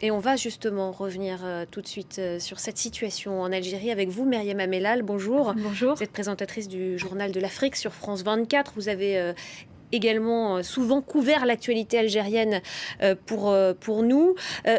Et on va justement revenir tout de suite sur cette situation en Algérie avec vous, Myriam Amellal. Bonjour. Bonjour. Vous êtes présentatrice du Journal de l'Afrique sur France 24. Vous avez également souvent couvert l'actualité algérienne pour nous.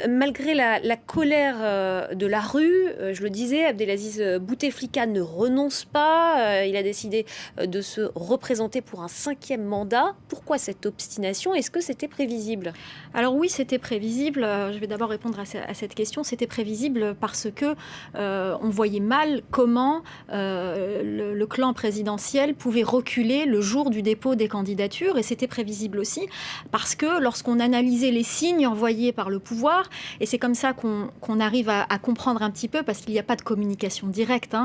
Malgré la colère de la rue, je le disais, Abdelaziz Bouteflika ne renonce pas. Il a décidé de se représenter pour un 5e mandat. Pourquoi cette obstination? Est-ce que c'était prévisible? Alors oui, c'était prévisible. Je vais d'abord répondre à cette question. C'était prévisible parce que on voyait mal comment le clan présidentiel pouvait reculer le jour du dépôt des candidatures. Et c'était prévisible aussi parce que lorsqu'on analysait les signes envoyés par le pouvoir, et c'est comme ça qu'on arrive à comprendre un petit peu, parce qu'il n'y a pas de communication directe,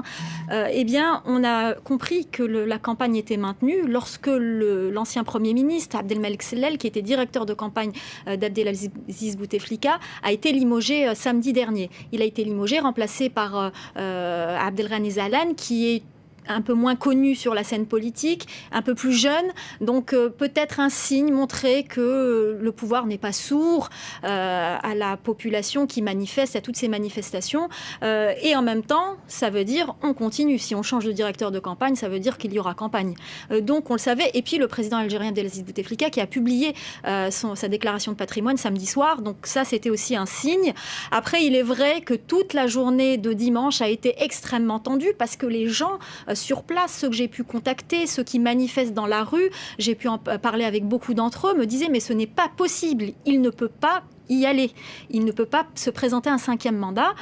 eh bien, on a compris que la campagne était maintenue lorsque l'ancien Premier ministre, Abdelmalek Sellel, qui était directeur de campagne d'Abdelaziz Bouteflika, a été limogé samedi dernier. Il a été limogé, remplacé par Abdelghani Zalan, qui est un peu moins connu sur la scène politique, un peu plus jeune, donc peut-être un signe montrer que le pouvoir n'est pas sourd à la population qui manifeste, à toutes ces manifestations, et en même temps, ça veut dire on continue. Si on change de directeur de campagne, ça veut dire qu'il y aura campagne. Donc on le savait, et puis le président algérien Abdelaziz Bouteflika qui a publié sa déclaration de patrimoine samedi soir, donc ça c'était aussi un signe. Après, il est vrai que toute la journée de dimanche a été extrêmement tendue parce que les gens sur place, ceux que j'ai pu contacter, ceux qui manifestent dans la rue, j'ai pu en parler avec beaucoup d'entre eux, me disaient mais ce n'est pas possible, il ne peut pas y aller. Il ne peut pas se présenter un 5e mandat.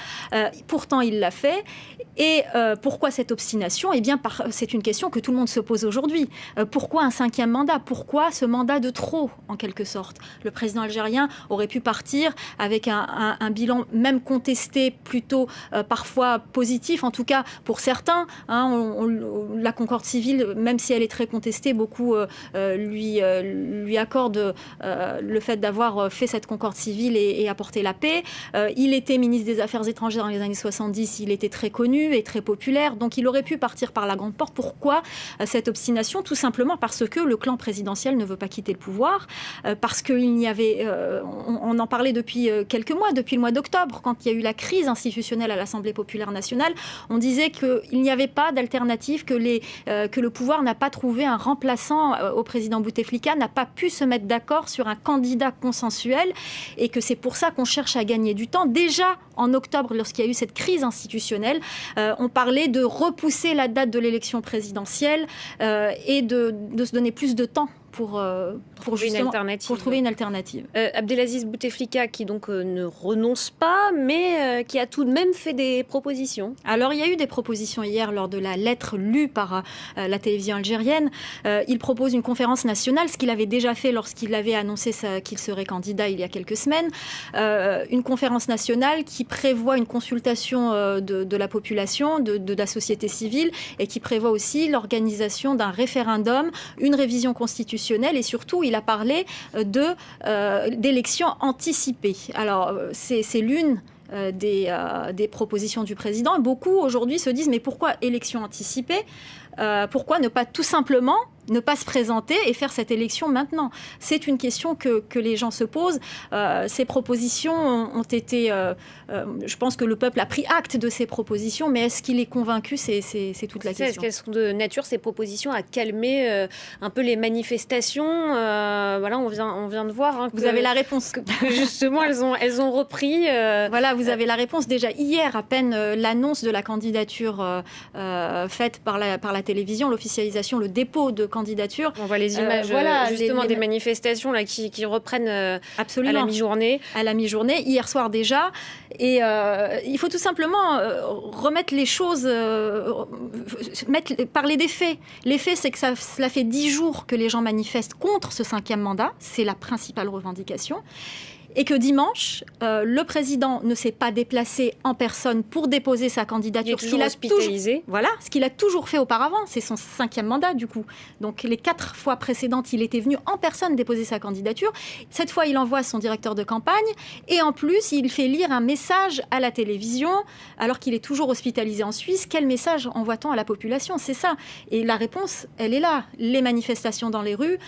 Pourtant, il l'a fait. Et pourquoi cette obstination? Eh bien, c'est une question que tout le monde se pose aujourd'hui. Pourquoi un 5e mandat? Pourquoi ce mandat de trop, en quelque sorte? Le président algérien aurait pu partir avec un bilan même contesté, plutôt parfois positif, en tout cas pour certains. La concorde civile, même si elle est très contestée, beaucoup lui accordent le fait d'avoir fait cette concorde civile et apporter la paix. Il était ministre des Affaires étrangères dans les années 70, il était très connu et très populaire, donc il aurait pu partir par la grande porte. Pourquoi cette obstination? Tout simplement parce que le clan présidentiel ne veut pas quitter le pouvoir, parce qu'il n'y avait... on en parlait depuis quelques mois, depuis le mois d'octobre, quand il y a eu la crise institutionnelle à l'Assemblée populaire nationale, on disait qu'il n'y avait pas d'alternative, que le pouvoir n'a pas trouvé un remplaçant au président Bouteflika, n'a pas pu se mettre d'accord sur un candidat consensuel, et que c'est pour ça qu'on cherche à gagner du temps. Déjà, en octobre, lorsqu'il y a eu cette crise institutionnelle, on parlait de repousser la date de l'élection présidentielle et de se donner plus de temps pour trouver une alternative. Abdelaziz Bouteflika qui donc ne renonce pas, mais qui a tout de même fait des propositions. Alors il y a eu des propositions hier lors de la lettre lue par la télévision algérienne. Il propose une conférence nationale, ce qu'il avait déjà fait lorsqu'il avait annoncé qu'il serait candidat il y a quelques semaines. Une conférence nationale qui prévoit une consultation de la population, de la société civile, et qui prévoit aussi l'organisation d'un référendum, une révision constitutionnelle, et surtout il a parlé d'élections anticipées. Alors c'est l'une des propositions du président. Beaucoup aujourd'hui se disent mais pourquoi élection anticipée? Pourquoi ne pas tout simplement ne pas se présenter et faire cette élection maintenant? C'est une question que les gens se posent. Ces propositions ont été... je pense que le peuple a pris acte de ces propositions, mais est-ce qu'il est convaincu? C'est toute la question. Est-ce qu'elles sont de nature, ces propositions, à calmer un peu les manifestations? Voilà, on vient de voir... Vous avez la réponse. Justement, elles ont repris... Voilà, vous avez la réponse. Déjà, hier, à peine l'annonce de la candidature faite par la télévision, l'officialisation, le dépôt de candidature. On voit les images justement des manifestations là, qui reprennent à la mi-journée. À la mi-journée, hier soir déjà. Et il faut tout simplement remettre les choses, parler des faits. Les faits, c'est que cela fait 10 jours que les gens manifestent contre ce 5e mandat. C'est la principale revendication. Et que dimanche, le président ne s'est pas déplacé en personne pour déposer sa candidature. Il est toujours hospitalisé. Voilà, ce qu'il a toujours fait auparavant. C'est son 5e mandat, du coup. Donc, les 4 fois précédentes, il était venu en personne déposer sa candidature. Cette fois, il envoie son directeur de campagne. Et en plus, il fait lire un message à la télévision, alors qu'il est toujours hospitalisé en Suisse. Quel message envoie-t-on à la population? C'est ça. Et la réponse, elle est là. Les manifestations dans les rues,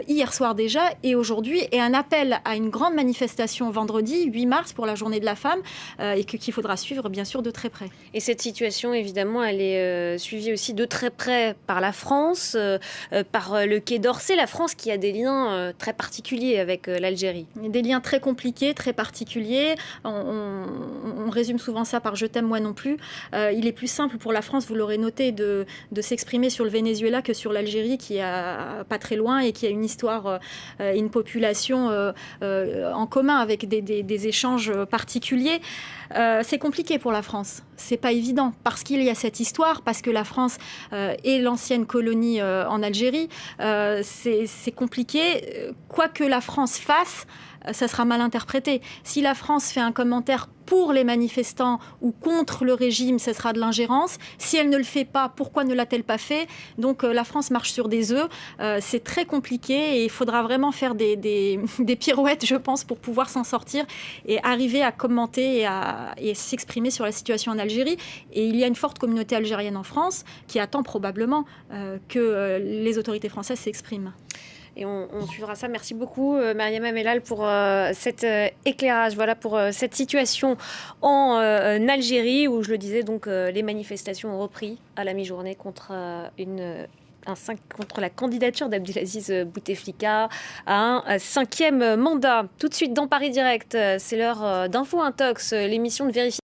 hier soir déjà, et aujourd'hui, et un appel à une grande manifestation manifestation vendredi 8 mars pour la journée de la femme et qu'il faudra suivre bien sûr de très près. Et cette situation, évidemment, elle est suivie aussi de très près par la France, par le Quai d'Orsay, la France qui a des liens très particuliers avec l'Algérie. Des liens très compliqués, très particuliers. On résume souvent ça par « je t'aime, moi non plus ». Il est plus simple pour la France, vous l'aurez noté, de s'exprimer sur le Venezuela que sur l'Algérie, qui est pas très loin et qui a une histoire et une population en commun avec des échanges particuliers. C'est compliqué pour la France, c'est pas évident, parce qu'il y a cette histoire, parce que la France est l'ancienne colonie en Algérie. C'est compliqué. Quoi que la France fasse, ça sera mal interprété. Si la France fait un commentaire pour les manifestants ou contre le régime, ce sera de l'ingérence. Si elle ne le fait pas, pourquoi ne l'a-t-elle pas fait? Donc la France marche sur des œufs. C'est très compliqué et il faudra vraiment faire des pirouettes, je pense, pour pouvoir s'en sortir et arriver à commenter et s'exprimer sur la situation en Algérie. Et il y a une forte communauté algérienne en France qui attend probablement que les autorités françaises s'expriment. Et on suivra ça. Merci beaucoup, Mariama Mellal, pour cet éclairage, voilà, pour cette situation en Algérie, où, je le disais, donc, les manifestations ont repris à la mi-journée contre contre la candidature d'Abdelaziz Bouteflika à un 5e mandat. Tout de suite dans Paris Direct, c'est l'heure d'Info Intox, l'émission de vérification